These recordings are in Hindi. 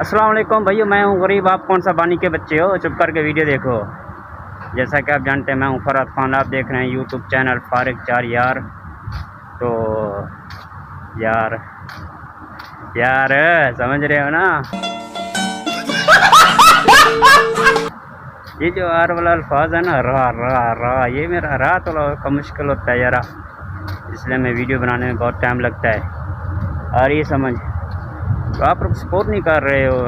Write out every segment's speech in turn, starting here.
अस्सलाम वालेकुम भैया, मैं हूँ गरीब, आप कौन सा बानी के बच्चे हो? चुप करके वीडियो देखो। जैसा कि आप जानते हैं मैं हूँ फरहत खान, आप देख रहे हैं यूट्यूब चैनल फारिक चार यार। तो यार यार समझ रहे हो ना? ये जो आर वाला अल्फाज है ना, रा रा रा, ये मेरा रा थोड़ा मुश्किल होता है यार, इसलिए मैं वीडियो बनाने में बहुत टाइम लगता है। और ये समझ, तो आप लोग सपोर्ट नहीं कर रहे हो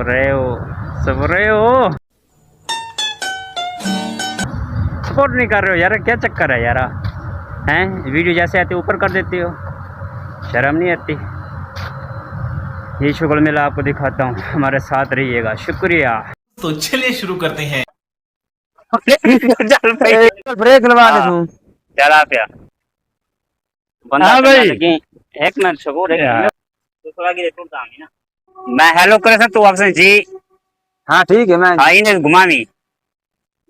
सपोर्ट नहीं कर रहे हो यार, क्या चक्कर है यार? हैं वीडियो जैसे आती ऊपर कर देती हो, शर्म नहीं आती? ये शुक्र मेला आपको दिखाता हूँ, हमारे साथ रहिएगा, शुक्रिया। तो चलिए शुरू करते हैं। चल भाई, ब्रेक लगा दे तू। चला पिया बंदा। हाँ भाई। लगी एक मिनट शुक्र है, दूसरा की रिपोर्ट आमी ना। मैं हेलो करे था, तू आपसे जी हाँ ठीक है। मैं आई ने घुमावी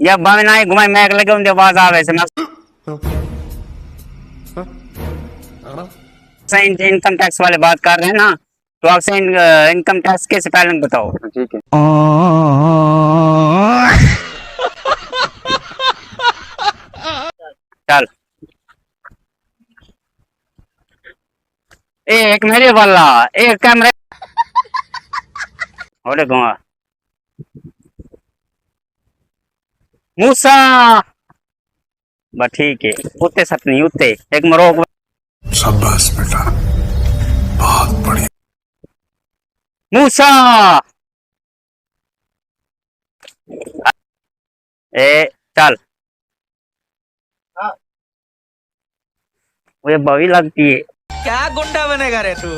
या बामे ना घुमाई, मैं लगे उनके आवाज आवे से मैं इनकम टैक्स वाले बात कर रहे हैं ना, तो आपसे इनकम टैक्स के स्पेलिंग बताओ। ठीक है। चल एक मेरे वाला एक कैमरे होले घुमा मूसा बस ठीक है, उतने सत नहीं उतने एक मरोक। शाबाश बेटा, बहुत बढ़िया। मूसा ए चल, वो बवी लगती है। क्या गुंडा बनेगा रे तू?